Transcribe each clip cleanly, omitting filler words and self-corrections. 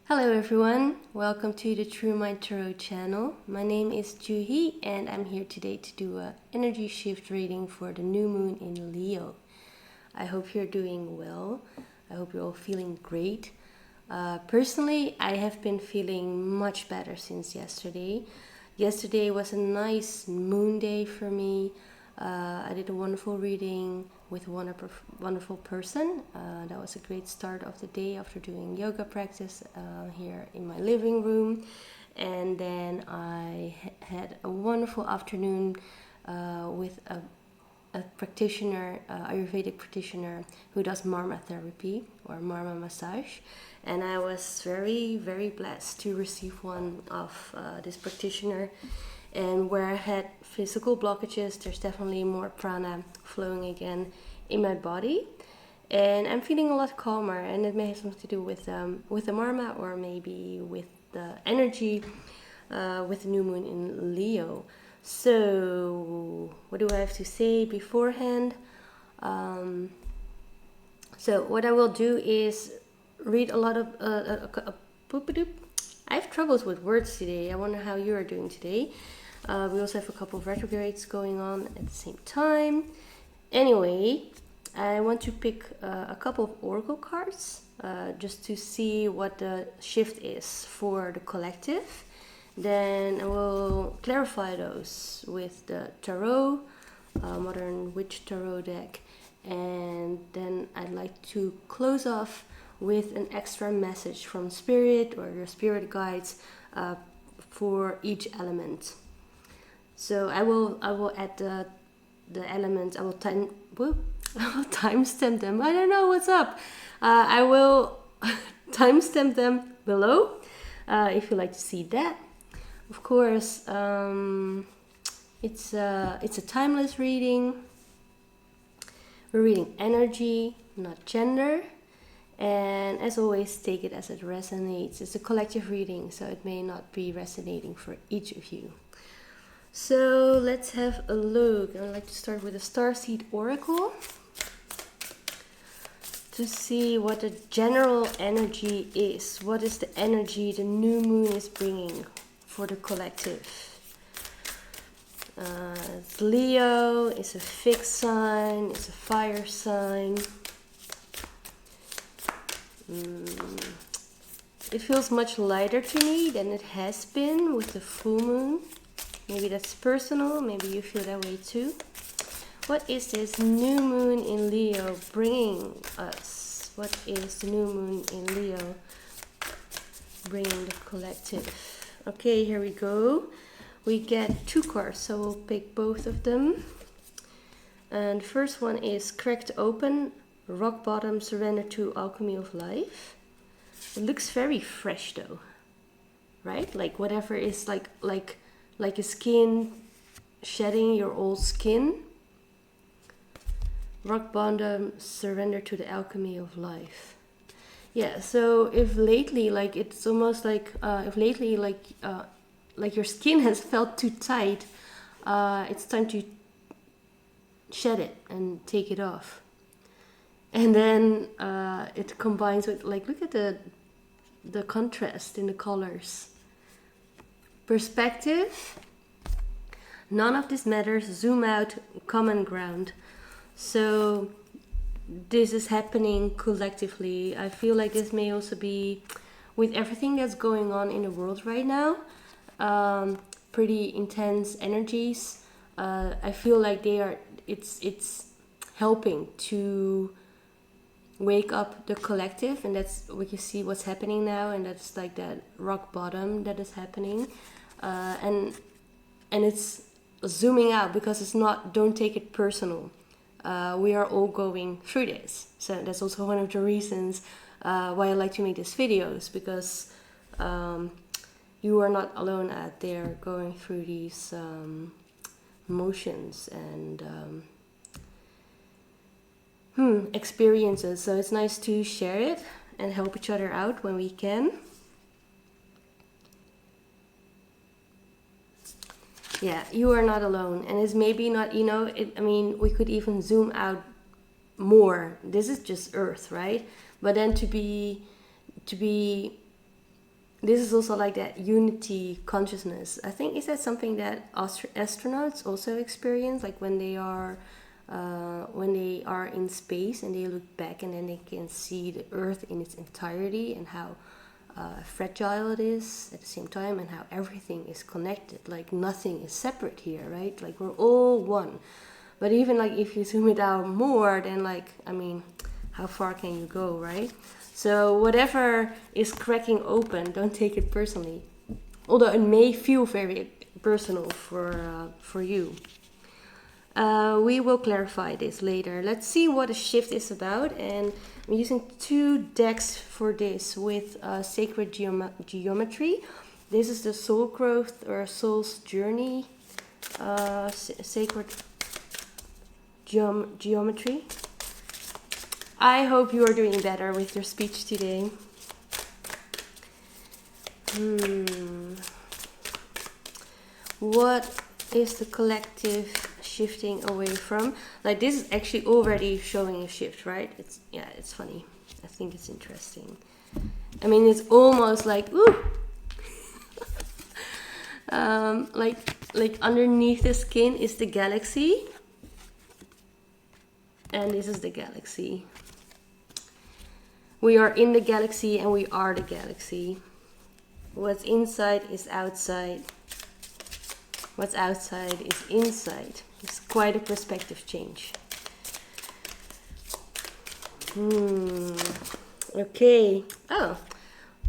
Hello everyone, welcome to the True Mind Tarot channel. My name is Juhi and I'm here today to do an energy shift reading for the new moon in Leo. I hope you're doing well. I hope you're all feeling great. Personally, I have been feeling much better since yesterday. Yesterday was a nice moon day for me. I did a wonderful reading with a wonderful person. That was a great start of the day after doing yoga practice here in my living room. And then I had a wonderful afternoon with a practitioner, Ayurvedic practitioner who does Marma therapy or Marma massage. And I was very, very blessed to receive one of this practitioner. And where I had physical blockages, there's definitely more prana flowing again in my body. And I'm feeling a lot calmer, and it may have something to do with the Marma or maybe with the energy with the new moon in Leo. So, what do I have to say beforehand? So, what I will do is read a lot of. I have troubles with words today. I wonder how you are doing today. We also have a couple of retrogrades going on at the same time. Anyway, I want to pick a couple of oracle cards just to see what the shift is for the collective. Then I will clarify those with the tarot, Modern Witch Tarot deck. And then I'd like to close off with an extra message from Spirit or your Spirit guides for each element. So I will add the elements. I will timestamp them. I don't know what's up. I will timestamp them below if you like to see that. Of course, it's a timeless reading. We're reading energy, not gender. And as always, take it as it resonates. It's a collective reading, so it may not be resonating for each of you. So let's have a look. I'd like to start with a Starseed Oracle to see what the general energy is. What is the energy the new moon is bringing for the collective? It's Leo, it's a fixed sign, it's a fire sign. It feels much lighter to me than it has been with the full moon. Maybe that's personal, maybe you feel that way too. What is this new moon in Leo bringing us? What is the new moon in Leo bringing the collective? Okay, here we go. We get two cards, so we'll pick both of them. And the first one is Cracked Open, Rock Bottom, Surrender to Alchemy of Life. It looks very fresh though, right? Like whatever is like a skin shedding your old skin. Rock bottom, surrender to the alchemy of life. Yeah, so if lately, like it's almost like if lately like your skin has felt too tight, it's time to shed it and take it off. And then it combines with, like, look at the contrast in the colors. Perspective, none of this matters, zoom out, common ground. So this is happening collectively. I feel like this may also be with everything that's going on in the world right now, pretty intense energies. I feel like it's helping to wake up the collective, and that's what you see what's happening now, and that's like that rock bottom that is happening, and it's zooming out because it's not, don't take it personal. We are all going through this, so that's also one of the reasons why I like to make these videos, because you are not alone out there going through these emotions and experiences. So it's nice to share it and help each other out when we can. Yeah, you are not alone, and it's maybe not, I mean, we could even zoom out more. This is just Earth, right? But then to be this is also like that unity consciousness. I think, is that something that astronauts also experience, like when they are in space and they look back and then they can see the Earth in its entirety and how fragile it is at the same time, and how everything is connected, like nothing is separate here, right? Like we're all one. But even like if you zoom it out more, then like, I mean, how far can you go, right? So whatever is cracking open, don't take it personally, although it may feel very personal for you. We will clarify this later. Let's see what a shift is about, and I'm using 2 decks for this with Sacred Geometry. This is the Soul Growth or Soul's Journey Sacred Geometry. I hope you are doing better with your speech today. What is the collective shifting away from? Like, this is actually already showing a shift, right? It's funny. I think it's interesting. I mean, it's almost like, ooh, like underneath the skin is the galaxy, and this is the galaxy. We are in the galaxy and we are the galaxy. What's inside is outside. What's outside is inside. It's quite a perspective change. Okay. Oh,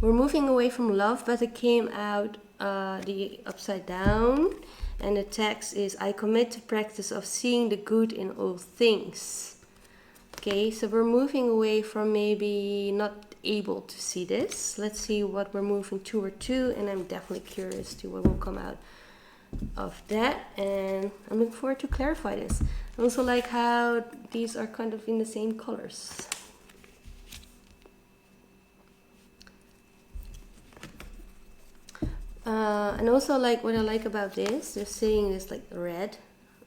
we're moving away from love, but it came out the upside down. And the text is, I commit to practice of seeing the good in all things. Okay, so we're moving away from maybe not able to see this. Let's see what we're moving toward to, and I'm definitely curious to what will come out of that, and I'm looking forward to clarify this. I also like how these are kind of in the same colors. And also, like, what I like about this, they're saying this like red.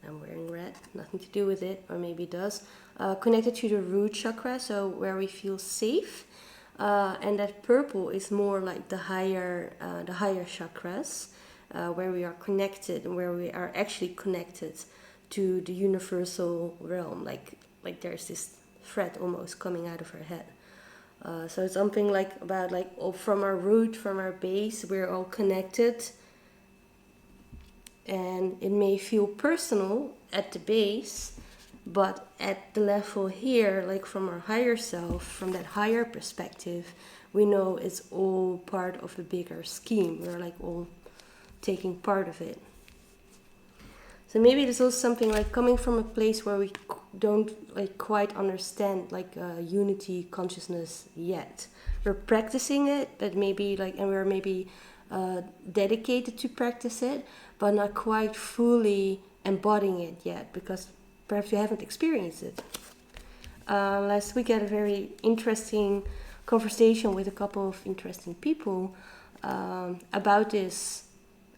I'm wearing red, nothing to do with it, or maybe it does. Connected to the root chakra, so where we feel safe. And that purple is more like the higher chakras, where we are connected and where we are actually connected to the universal realm. Like there's this thread almost coming out of our head. So it's something like about like from our root, from our base, we're all connected. And it may feel personal at the base, but at the level here, like from our higher self, from that higher perspective, we know it's all part of a bigger scheme. We're like all taking part of it. So maybe there's also something like coming from a place where we don't like quite understand like unity consciousness yet. We're practicing it, but maybe like, and we're maybe dedicated to practice it, but not quite fully embodying it yet, because perhaps you haven't experienced it. Last week I had a very interesting conversation with a couple of interesting people about this.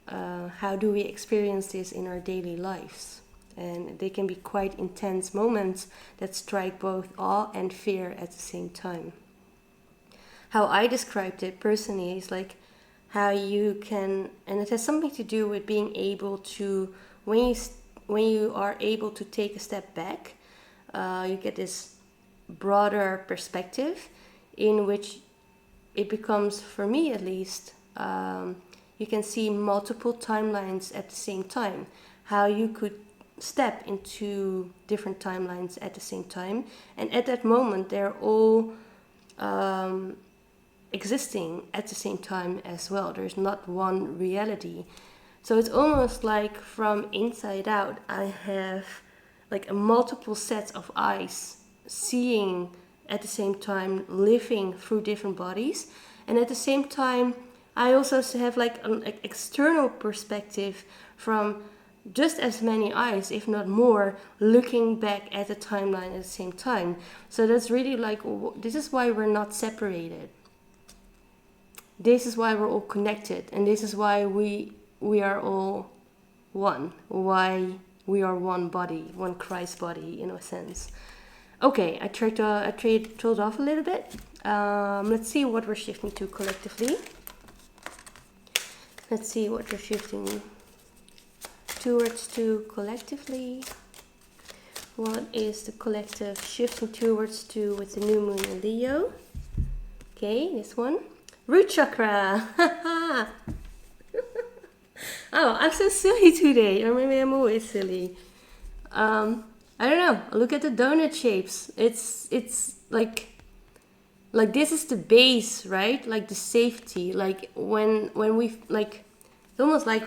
How do we experience this in our daily lives? And they can be quite intense moments that strike both awe and fear at the same time. How I described it personally is like how you can, and it has something to do with being able to, when you are able to take a step back, you get this broader perspective in which it becomes, for me at least, you can see multiple timelines at the same time. How you could step into different timelines at the same time. And at that moment, they're all existing at the same time as well. There's not one reality. So it's almost like from inside out, I have like a multiple sets of eyes seeing at the same time, living through different bodies. And at the same time, I also have like an external perspective from just as many eyes, if not more, looking back at the timeline at the same time. So that's really like, this is why we're not separated. This is why we're all connected. And this is why we are all one. Why we are one body, one Christ body in a sense. Okay, I trailed off a little bit. Let's see what we're shifting to collectively. Let's see what you're shifting towards to collectively. What is the collective shifting towards to with the new moon in Leo? Okay, this one. Root chakra. Oh, I'm so silly today. Or maybe I'm always silly. I don't know. Look at the donut shapes. It's like this is the base, right? Like the safety. Like when we like, it's almost like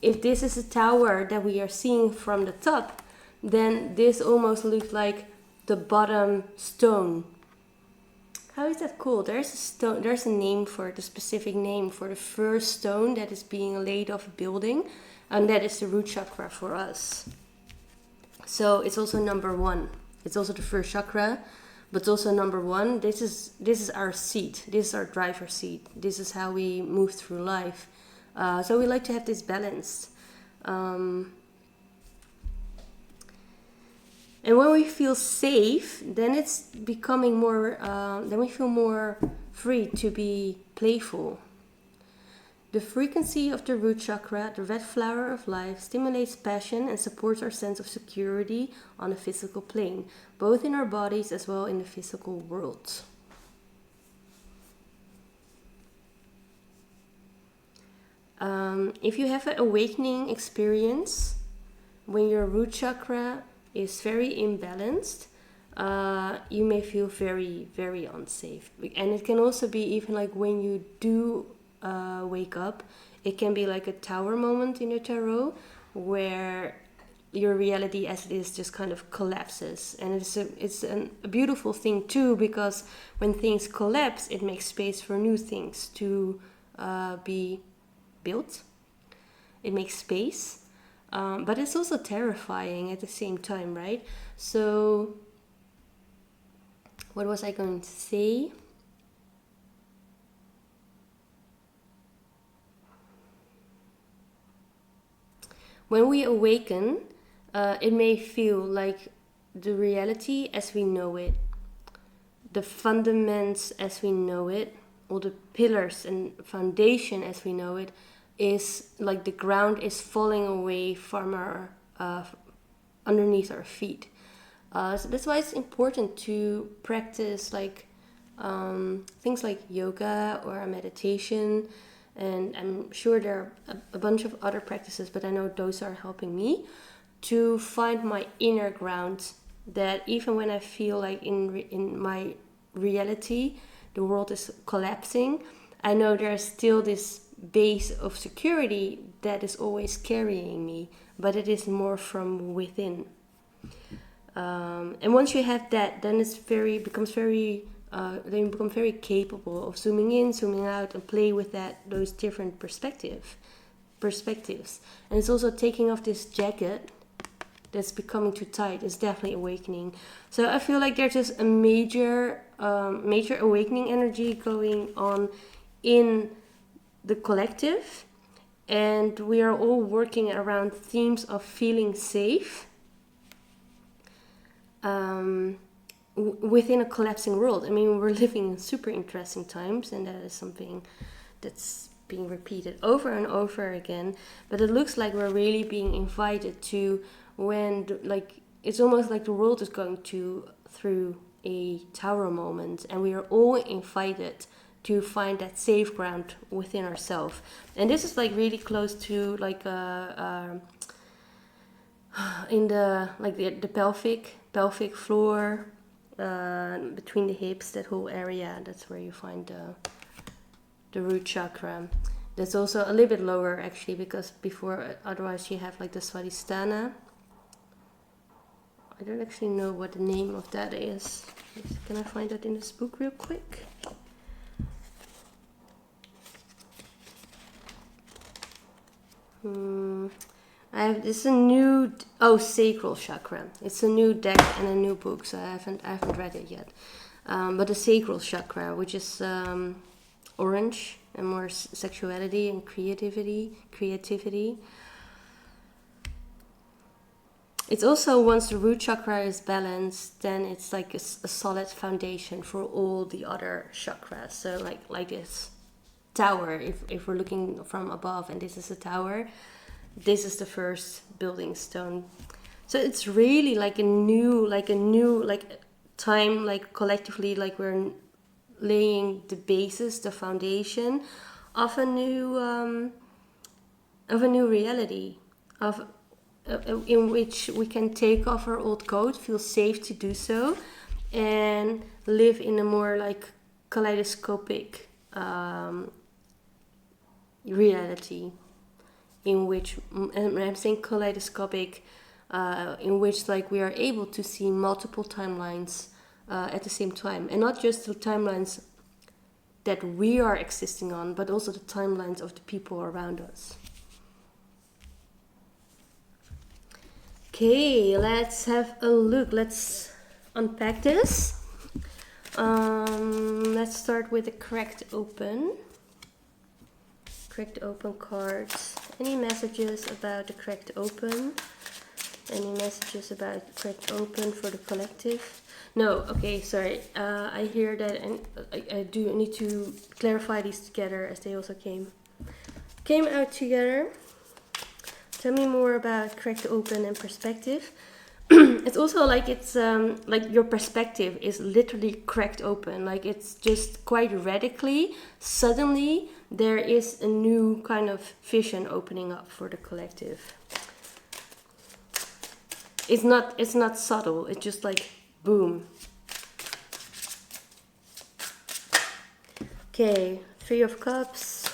if this is a tower that we are seeing from the top, then this almost looks like the bottom stone. How is that called? There's a stone. There's a name for it, a specific name for the first stone that is being laid off a building, and that is the root chakra for us. So it's also number one. It's also the first chakra, but it's also number one. This is our seat. This is our driver's seat. This is how we move through life. So we like to have this balance. And when we feel safe, then it's becoming more, then we feel more free to be playful. The frequency of the root chakra, the red flower of life, stimulates passion and supports our sense of security on a physical plane, both in our bodies as well in the physical world. If you have an awakening experience when your root chakra is very imbalanced, you may feel very, very unsafe. And it can also be even like when you do wake up, it can be like a tower moment in the tarot where your reality as it is just kind of collapses. And it's a beautiful thing too, because when things collapse, it makes space for new things to be built. It makes space. But it's also terrifying at the same time, right? So, what was I going to say? When we awaken, it may feel like the reality as we know it, the fundamentals as we know it, all the pillars and foundation as we know it, is like the ground is falling away from our underneath our feet. So that's why it's important to practice like things like yoga or meditation, and I'm sure there are a bunch of other practices, but I know those are helping me to find my inner ground, that even when I feel like in my reality the world is collapsing, I know there's still this base of security that is always carrying me, but it is more from within. And once you have that, then then you become very capable of zooming in, zooming out, and play with those different perspectives. And it's also taking off this jacket that's becoming too tight. It's definitely awakening. So I feel like there's just a major awakening energy going on in the collective, and we are all working around themes of feeling safe within a collapsing world. I mean, we're living in super interesting times, and that is something that's being repeated over and over again, but it looks like we're really being invited to, it's almost like the world is going through a tower moment, and we are all invited to find that safe ground within ourselves. And this is like really close to like in the pelvic floor, between the hips, that whole area. That's where you find the root chakra. That's also a little bit lower actually, because otherwise you have like the Swadhisthana. I don't actually know what the name of that is. Can I find that in this book real quick? This is a new sacral chakra. It's a new deck and a new book, so I haven't read it yet. But the sacral chakra, which is orange and more sexuality and creativity. It's also, once the root chakra is balanced, then it's like a solid foundation for all the other chakras. So like this. tower. If we're looking from above and this is a tower, this is the first building stone. So it's really like a new time, like collectively, like we're laying the basis, the foundation of a new reality, of in which we can take off our old coat, feel safe to do so, and live in a more like kaleidoscopic reality, in which, and I'm saying kaleidoscopic, in which like we are able to see multiple timelines at the same time, and not just the timelines that we are existing on, but also the timelines of the people around us. Okay, let's have a look. Let's unpack this. Let's start with a cracked open. Cracked open cards. Any messages about the cracked open? Any messages about the cracked open for the collective? No, okay, sorry. I hear that, and I do need to clarify these together as they also came out together. Tell me more about cracked open and perspective. It's also like it's like your perspective is literally cracked open. Like it's just quite radically, suddenly there is a new kind of vision opening up for the collective. It's not subtle. It's just like boom. Okay, 3 of Cups.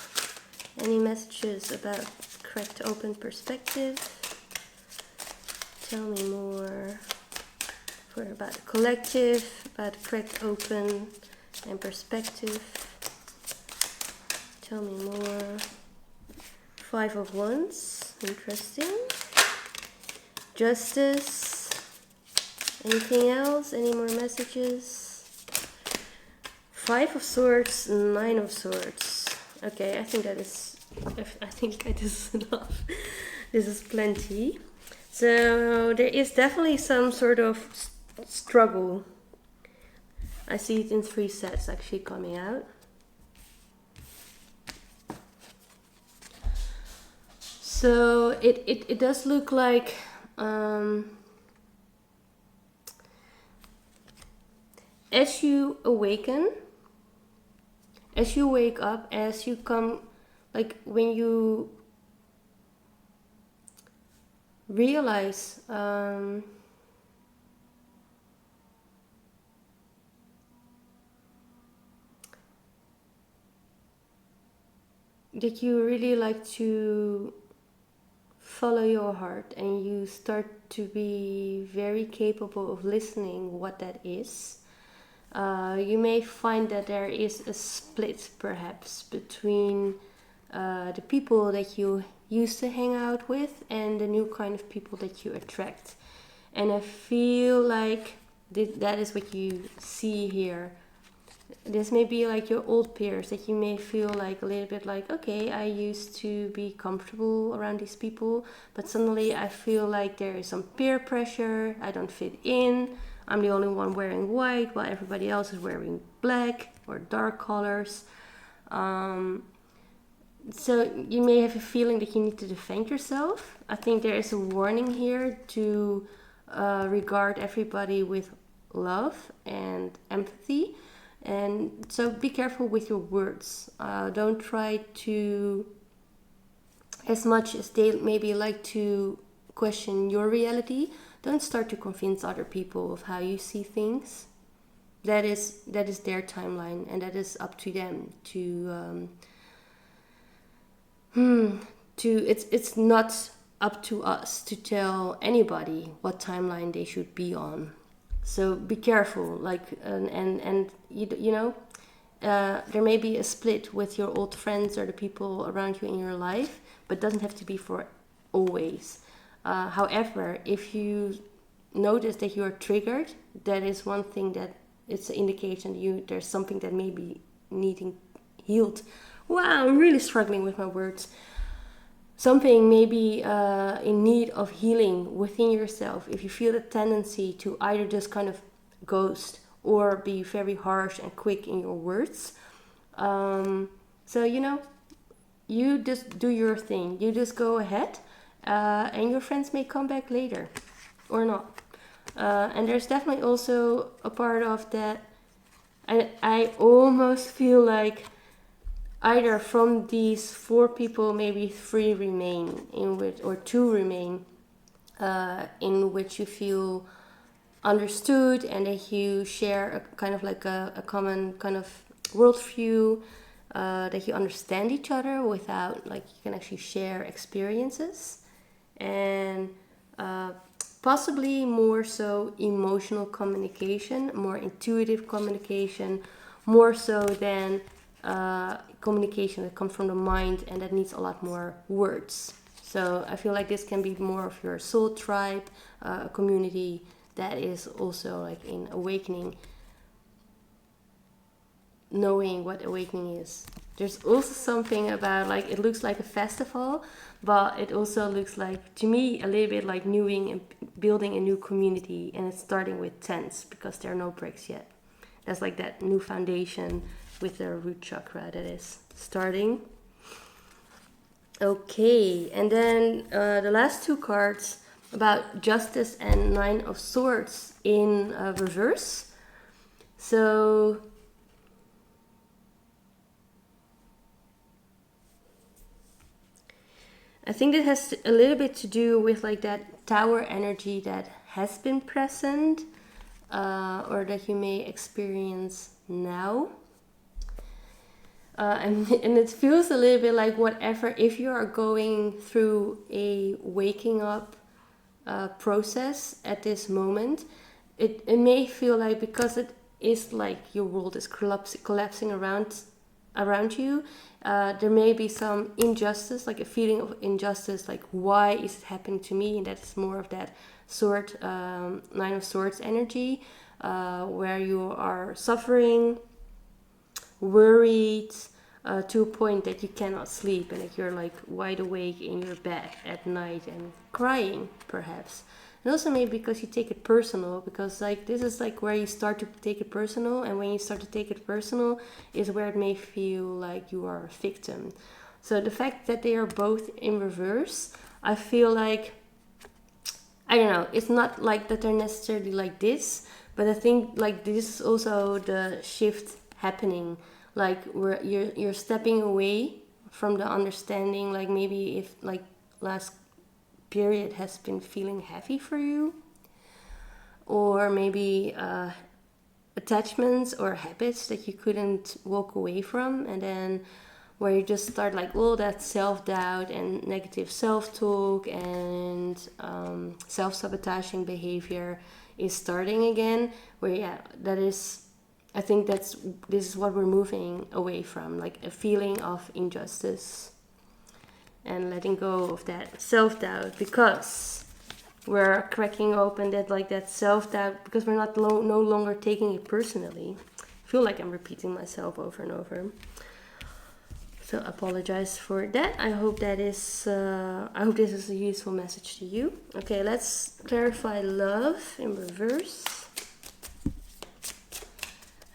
Any messages about cracked open perspective? Tell me more about the collective, about cracked open and perspective. Tell me more. 5 of Wands. Interesting. Justice. Anything else? Any more messages? 5 of Swords, 9 of Swords. Okay, I think that is enough. This is plenty. So there is definitely some sort of struggle. I see it in 3 sets actually coming out. So it does look like as you awaken, as you wake up, as you come, like when you realize that you really like to follow your heart, and you start to be very capable of listening what that is. You may find that there is a split perhaps between the people that you used to hang out with and the new kind of people that you attract. And I feel like that is what you see here. This may be like your old peers that you may feel like a little bit like, okay, I used to be comfortable around these people, but suddenly I feel like there is some peer pressure, I don't fit in, I'm the only one wearing white while everybody else is wearing black or dark colors. So you may have a feeling that you need to defend yourself. I think there is a warning here to regard everybody with love and empathy. And so be careful with your words. Don't try to, as much as they maybe like to question your reality, don't start to convince other people of how you see things. That is their timeline, and that is up to them to it's not up to us to tell anybody what timeline they should be on. So be careful, like, and you know, there may be a split with your old friends or the people around you in your life, but it doesn't have to be for always. However, if you notice that you are triggered, that is one thing that it's an indication there's something that may be needing healed. Wow, I'm really struggling with my words. Something may be in need of healing within yourself. If you feel the tendency to either just kind of ghost or be very harsh and quick in your words, So, you just do your thing. You just go ahead, and your friends may come back later or not. And there's definitely also a part of that. I almost feel like either from these 4 people, maybe 3 remain, in which, or 2 remain, in which you feel understood and that you share a kind of like a common kind of worldview, that you understand each other without, like, you can actually share experiences, and possibly more so emotional communication, more intuitive communication, more so than communication that comes from the mind and that needs a lot more words. So I feel like this can be more of your soul tribe, a community that is also like in awakening, knowing what awakening is. There's also something about, like, it looks like a festival, but it also looks like, to me, a little bit like knowing and building a new community, and it's starting with tents because there are no bricks yet. That's like that new foundation with the root chakra that is starting. Okay, and then the last 2 cards about Justice and 9 of Swords in reverse. So I think it has a little bit to do with like that tower energy that has been present, or that you may experience now. And it feels a little bit like whatever, if you are going through a waking up process at this moment, it may feel like, because it is like your world is collapsing around you, there may be some injustice, like a feeling of injustice, like, why is it happening to me? And that's more of that sword, 9 of Swords energy, where you are suffering, worried, to a point that you cannot sleep, and that you're like wide awake in your bed at night and crying, perhaps. And also maybe because you take it personal, because like this is like where you start to take it personal, and when you start to take it personal is where it may feel like you are a victim. So the fact that they are both in reverse, I feel like, I don't know, it's not like that they're necessarily like this, but I think like this is also the shift happening, like where you're stepping away from the understanding, like maybe if like last period has been feeling heavy for you, or maybe attachments or habits that you couldn't walk away from, and then where you just start like all that self-doubt and negative self-talk and self-sabotaging behavior is starting again, where that is, I think this is what we're moving away from, like a feeling of injustice and letting go of that self-doubt, because we're cracking open that self-doubt, because we're no longer taking it personally. I feel like I'm repeating myself over and over, so apologize for that. I hope this is a useful message to you. Okay, let's clarify love in reverse.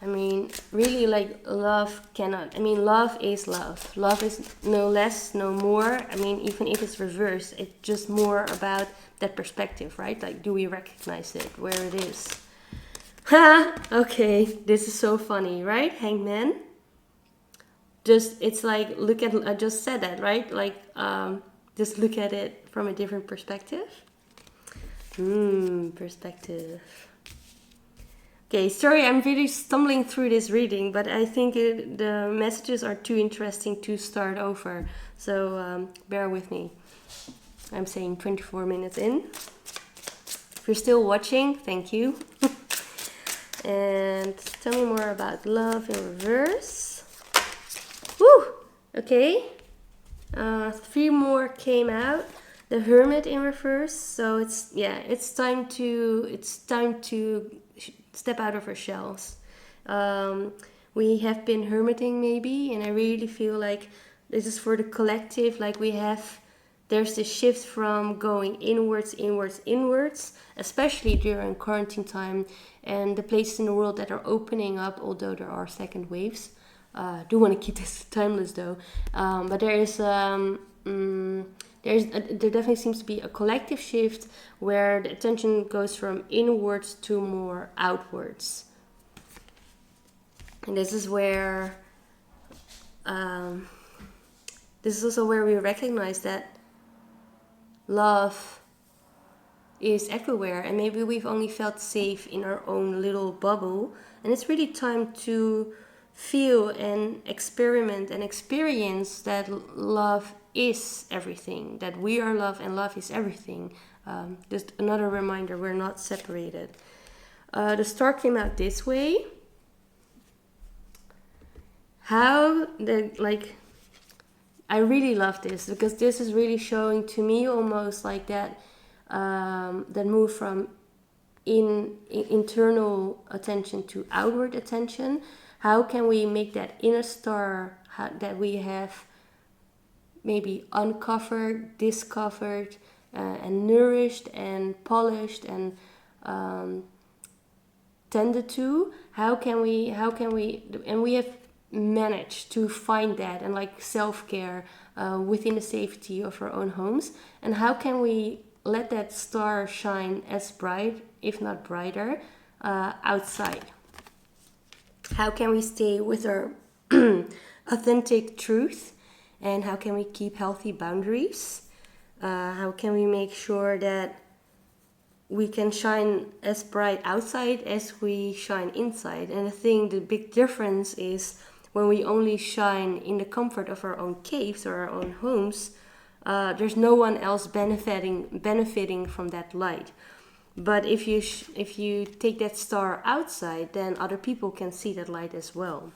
I mean, really, like, love is love. Love is no less, no more. I mean, even if it's reversed, it's just more about that perspective, right? Like, do we recognize it, where it is? Ha! Okay, this is so funny, right? Hangman. It's like, I just said that, right? Like, just look at it from a different perspective. Perspective. Okay, sorry, I'm really stumbling through this reading, but I think the messages are too interesting to start over. So bear with me. I'm saying 24 minutes in. If you're still watching, thank you. And tell me more about love in reverse. Woo! Okay. 3 more came out. The Hermit in reverse. So it's time to step out of our shells. We have been hermiting maybe, and I really feel like this is for the collective. Like there's this shift from going inwards, especially during quarantine time, and the places in the world that are opening up, although there are second waves. Do want to keep this timeless though, but there definitely seems to be a collective shift where the attention goes from inwards to more outwards. And this is where this is also where we recognize that love is everywhere, and maybe we've only felt safe in our own little bubble, and it's really time to feel and experiment and experience that love is everything, that we are love and love is everything. Just another reminder, we're not separated. The star came out this way. How the I really love this, because this is really showing to me almost like that that move from internal attention to outward attention. How can we make that inner star that we have maybe uncovered, discovered, and nourished and polished and tended to? How can we? And we have managed to find that, and like self-care within the safety of our own homes. And how can we let that star shine as bright, if not brighter, outside? How can we stay with our authentic truth? And how can we keep healthy boundaries? How can we make sure that we can shine as bright outside as we shine inside? And I think the big difference is when we only shine in the comfort of our own caves or our own homes, there's no one else benefiting from that light. But if you take that star outside, then other people can see that light as well.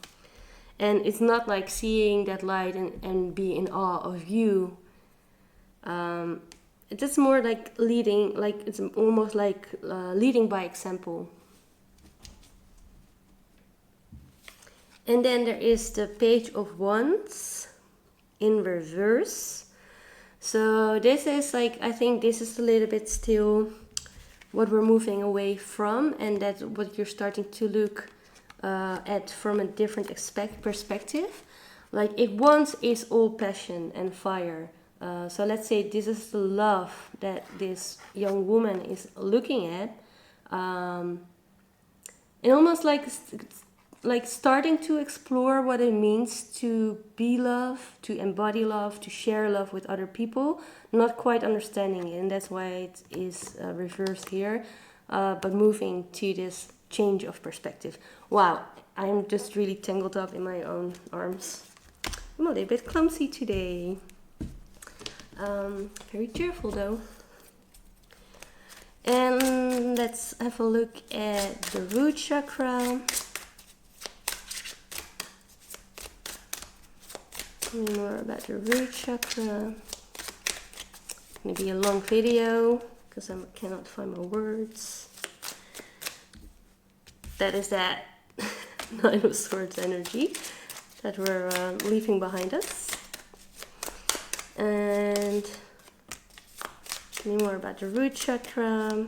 And it's not like seeing that light and be in awe of you. It's more like leading, like it's almost like leading by example. And then there is the Page of Wands in reverse. So this is like, I think this is a little bit still what we're moving away from, and that's what you're starting to look at from a different perspective. Like if wands is all passion and fire. So let's say this is the love that this young woman is looking at. And almost like starting to explore what it means to be love, to embody love, to share love with other people, not quite understanding it, and that's why it is reversed here, but moving to this change of perspective. Wow, I'm just really tangled up in my own arms. I'm a little bit clumsy today. Very cheerful though. And let's have a look at the root chakra. More about the root chakra. Maybe a long video because I cannot find my words. That is that Nine of Swords energy that we're leaving behind us. And more about the root chakra.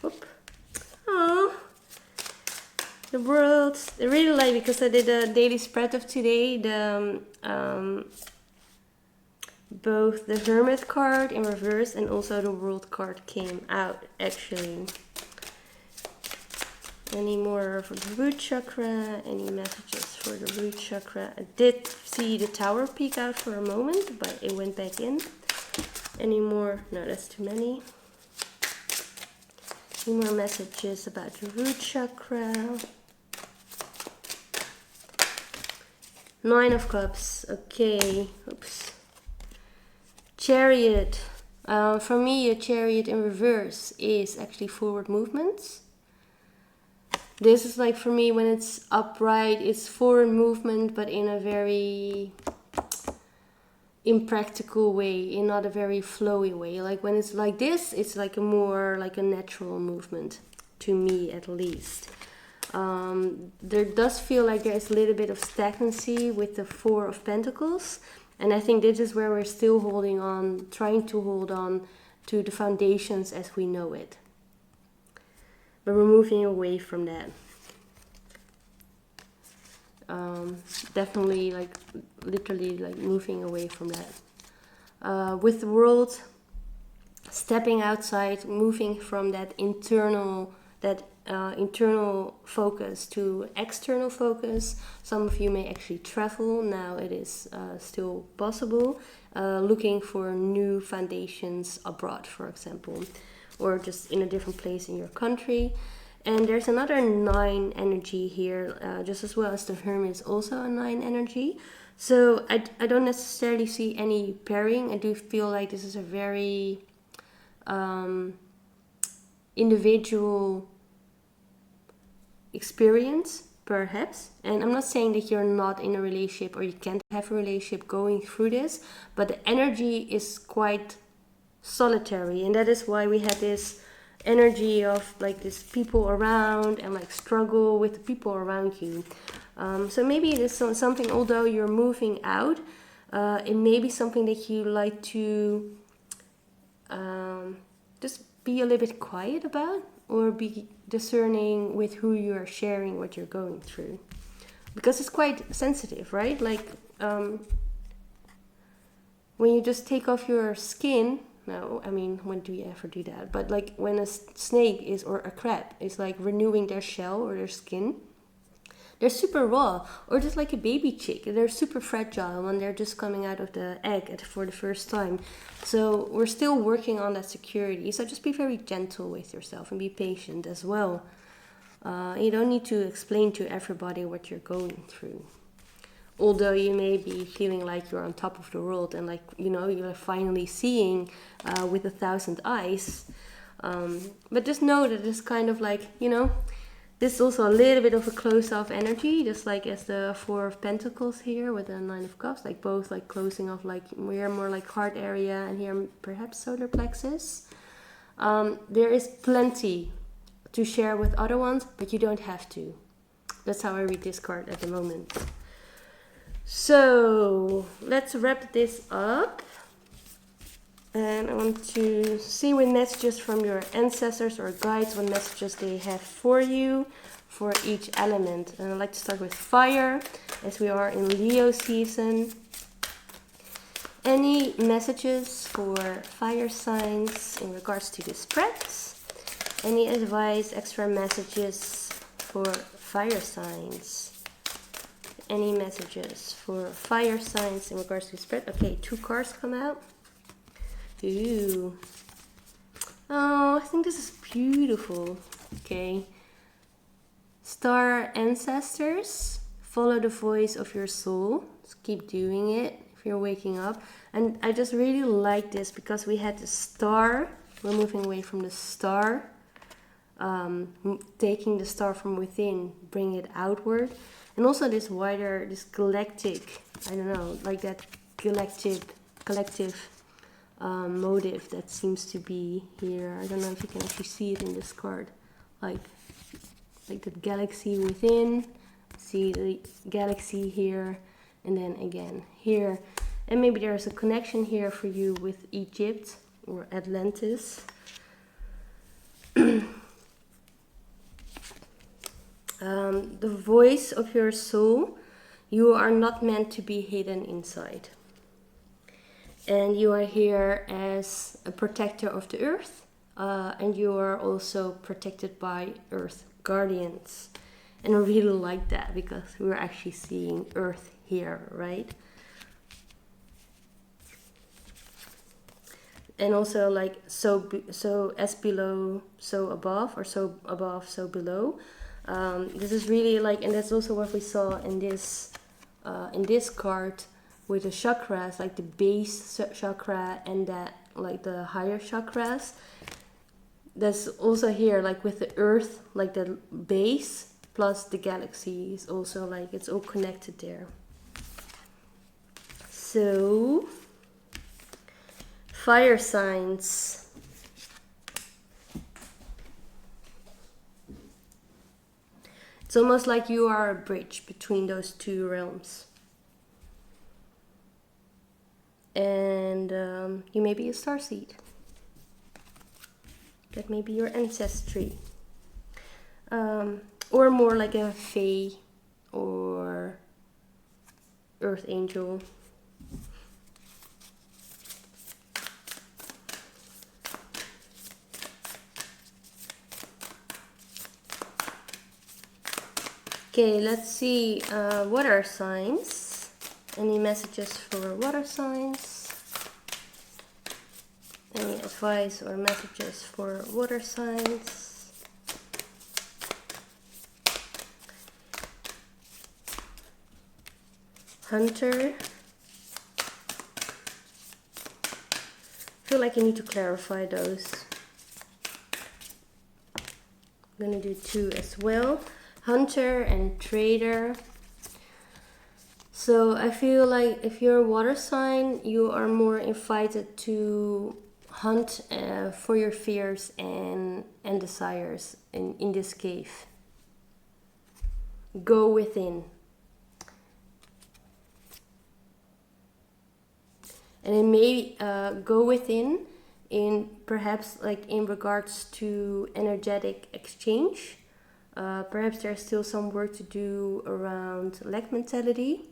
Oop. Oh, the world. I really like, because I did a daily spread of today, the both the Hermit card in reverse and also the World card came out actually. Any more for the root chakra? Any messages for the root chakra? I did see the tower peek out for a moment, but it went back in. Any more? No, that's too many. Any more messages about the root chakra? Nine of Cups. Okay. Oops. Chariot. For me, a chariot in reverse is actually forward movements. This is like, for me, when it's upright, it's forward movement, but in a very impractical way, in not a very flowy way. Like when it's like this, it's like a more like a natural movement, to me at least. There does feel like there's a little bit of stagnancy with the Four of Pentacles, and I think this is where we're still holding on, trying to hold on to the foundations as we know it. But we're moving away from that. definitely like literally like moving away from that. With the world, stepping outside, moving from that internal focus to external focus. Some of you may actually travel now. It is still possible. Looking for new foundations abroad, for example, or just in a different place in your country. And there's another 9 energy here, just as well as the Hermit is also a 9 energy. So I don't necessarily see any pairing. I do feel like this is a very individual experience, perhaps. And I'm not saying that you're not in a relationship or you can't have a relationship going through this, but the energy is quite solitary, and that is why we had this energy of like this people around and like struggle with the people around you. So maybe it is something, although you're moving out, it may be something that you like to just be a little bit quiet about, or be discerning with who you are sharing what you're going through, because it's quite sensitive, right? Like when you just take off your skin. No, I mean, when do you ever do that? But like when a snake is, or a crab is like renewing their shell or their skin, they're super raw. Or just like a baby chick, they're super fragile when they're just coming out of the egg for the first time. So we're still working on that security. So just be very gentle with yourself and be patient as well. You don't need to explain to everybody what you're going through. Although you may be feeling like you're on top of the world and like, you know, you're finally seeing with 1,000 eyes. But just know that it's kind of like, you know, this is also a little bit of a close-off energy, just like as the 4 of Pentacles here with the 9 of Cups, like both like closing off, like here more like heart area and here perhaps solar plexus. There is plenty to share with other ones, but you don't have to. That's how I read this card at the moment. So let's wrap this up, and I want to see what messages from your ancestors or guides, what messages they have for you for each element. And I'd like to start with fire, as we are in Leo season. Any messages for fire signs in regards to the spreads? Any advice, extra messages for fire signs? Any messages for fire signs in regards to spread? Okay, 2 cards come out. Ooh. Oh, I think this is beautiful. Okay. Star ancestors, follow the voice of your soul. Just keep doing it if you're waking up. And I just really like this because we had the star. We're moving away from the star. Taking the star from within, bring it outward. And also this wider, this galactic, I don't know, like that collective motive that seems to be here. I don't know if you can actually see it in this card. Like the galaxy within, see the galaxy here, and then again here. And maybe there's a connection here for you with Egypt or Atlantis. The voice of your soul, you are not meant to be hidden inside. And you are here as a protector of the earth, and you are also protected by earth guardians. And I really like that because we're actually seeing earth here, right? And also like so as below, so above, or so above, so below. This is really like, and that's also what we saw in this card with the chakras, like the base chakra and that like the higher chakras. That's also here, like with the earth, like the base plus the galaxy is also like, it's all connected there. So, fire signs. It's almost like you are a bridge between those 2 realms. And you may be a starseed. That may be your ancestry. Or more like a fae or Earth Angel. Okay, let's see, water signs. Any messages for water signs? Any advice or messages for water signs? Hunter. I feel like you need to clarify those. I'm gonna do 2 as well. Hunter and Trader. So I feel like if you're a water sign, you are more invited to hunt for your fears and desires in this cave. Go within. And it may go within in perhaps like in regards to energetic exchange. Perhaps there's still some work to do around lack mentality.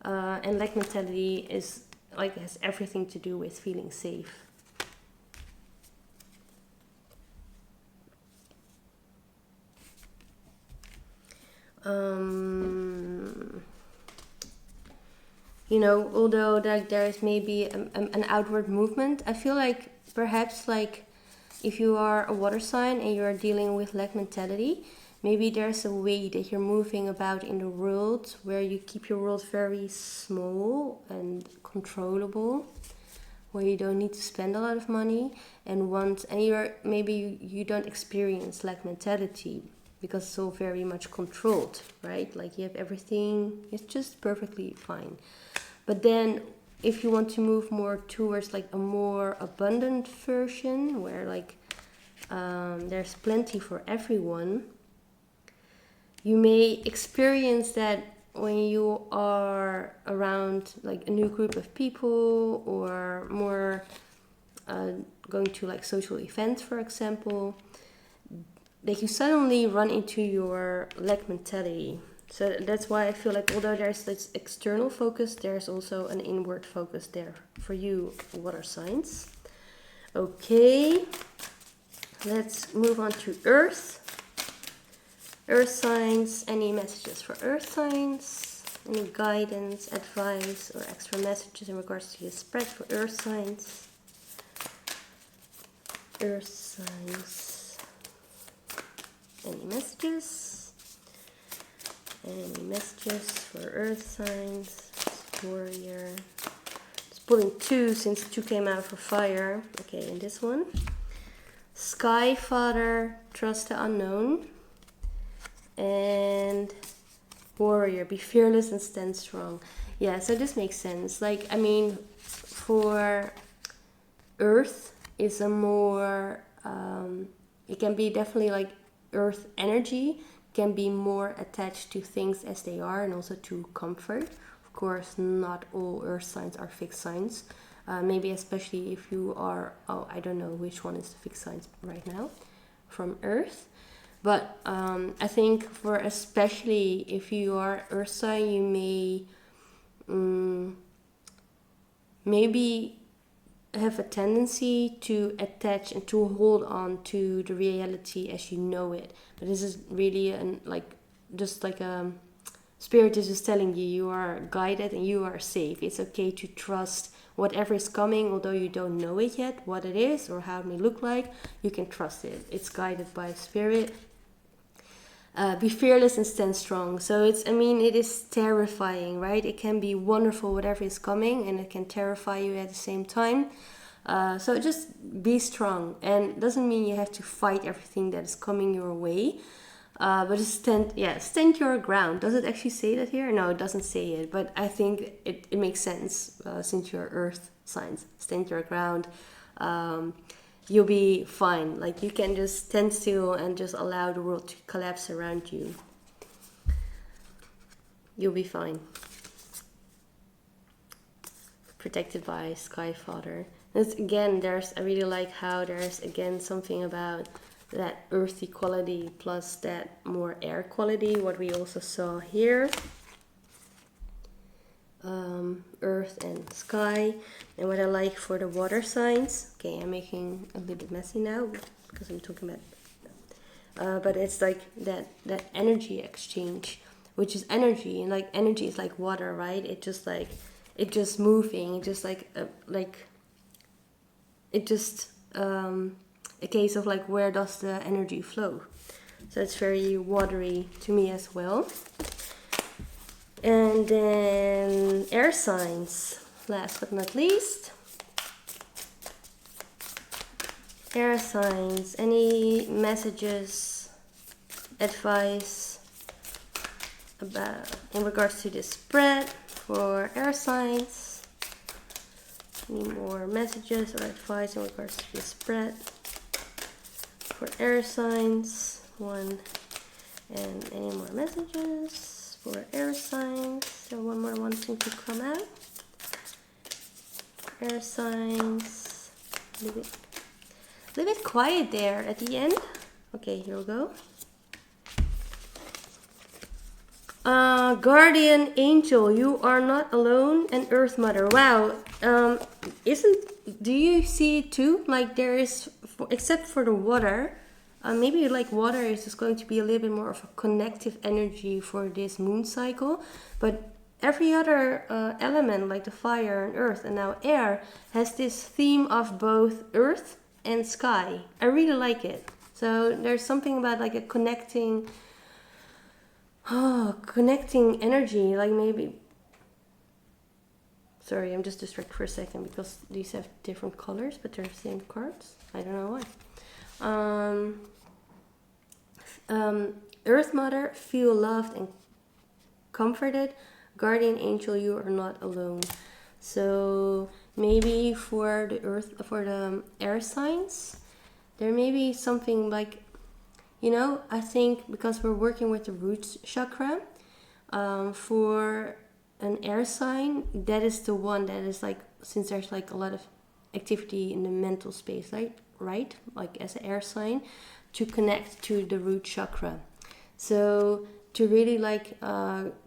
And lack mentality is like has everything to do with feeling safe. You know, although like there is maybe an outward movement, I feel like perhaps like if you are a water sign and you are dealing with lack mentality, maybe there's a way that you're moving about in the world where you keep your world very small and controllable, where you don't need to spend a lot of money, and you don't experience lack mentality because it's so very much controlled, right? Like you have everything, it's just perfectly fine. But then if you want to move more towards like a more abundant version where like there's plenty for everyone, you may experience that when you are around like a new group of people or more going to like social events, for example, that you suddenly run into your lack mentality. So that's why I feel like although there's this external focus, there's also an inward focus there for you water signs. Okay, let's move on to Earth. Earth signs, any messages for Earth signs? Any guidance, advice, or extra messages in regards to the spread for Earth signs? Earth signs. Any messages? Any messages for Earth signs? Warrior. Just pulling 2 since 2 came out for fire. Okay, and this one. Sky Father, trust the unknown. And Warrior, be fearless and stand strong. Yeah, so this makes sense. Like, I mean, for Earth is a more, it can be definitely like Earth energy can be more attached to things as they are and also to comfort. Of course, not all Earth signs are fixed signs. Maybe especially if you are, I don't know which one is the fixed signs right now from Earth. But I think for especially if you are Earth sign, you may maybe have a tendency to attach and to hold on to the reality as you know it. But this is really spirit is just telling you you are guided and you are safe. It's okay to trust whatever is coming, although you don't know it yet, what it is or how it may look like. You can trust it. It's guided by spirit. Be fearless and stand strong. So it is terrifying, right? It can be wonderful whatever is coming, and it can terrify you at the same time. So just be strong, and it doesn't mean you have to fight everything that is coming your way. But just stand your ground. Does it actually say that here? No, it doesn't say it, but I think it makes sense since you're Earth signs. Stand your ground. You'll be fine. Like you can just stand still and just allow the world to collapse around you. You'll be fine. Protected by Sky Father. I really like how there's again something about that earthy quality plus that more air quality, what we also saw here. earth and sky. And what I like for the water signs, okay, I'm making a little bit messy now because I'm talking about, but it's like that energy exchange, which is energy, and like energy is like water, right? It just moving, it just it just a case of like where does the energy flow. So it's very watery to me as well. And then air signs, last but not least. Air signs, any messages, advice about in regards to this spread for air signs? Any more messages or advice in regards to this spread for air signs? One. And any more messages for air signs? So one more wanting to come out. Air signs. A little bit quiet there at the end. Okay, here we go. Guardian angel, you are not alone, and Earth Mother. Wow, do you see it too? Like there is, except for the water, maybe like water is just going to be a little bit more of a connective energy for this moon cycle, but every other element, like the fire and earth and now air, has this theme of both earth and sky. I really like it. So there's something about like a connecting energy, like maybe, sorry, I'm just distracted for a second because these have different colors but they're the same cards. I don't know why. Earth Mother, feel loved and comforted. Guardian angel, you are not alone. So maybe for the air signs, there may be something like, I think because we're working with the root chakra, for an air sign, that is the one that is like, since there's like a lot of activity in the mental space, right? Like as an air sign, to connect to the root chakra. So to really like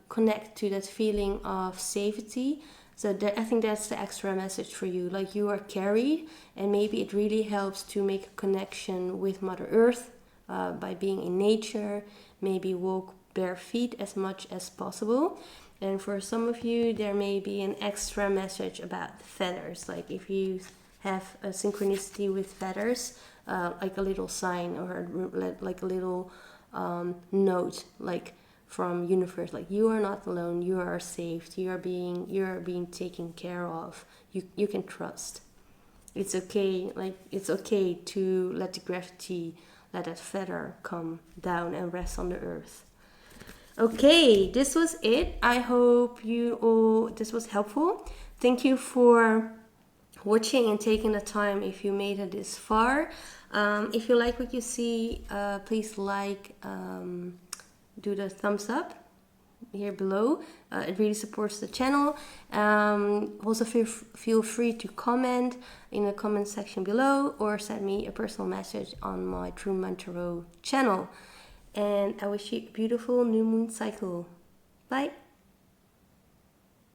connect to that feeling of safety. So I think that's the extra message for you. Like you are carried, and maybe it really helps to make a connection with Mother Earth by being in nature. Maybe walk bare feet as much as possible. And for some of you, there may be an extra message about feathers. Like if you have a synchronicity with feathers, like a little sign or like a little note, like from universe, like you are not alone, you are saved, you are being taken care of, you can trust. It's okay, like it's okay to let the gravity, let that feather come down and rest on the earth. Okay, this was it. I hope this was helpful. Thank you for watching and taking the time if you made it this far. If you like what you see, please do the thumbs up here below. It really supports the channel. Also feel free to comment in the comment section below or send me a personal message on my True Mind Tarot channel. And I wish you a beautiful new moon cycle. Bye.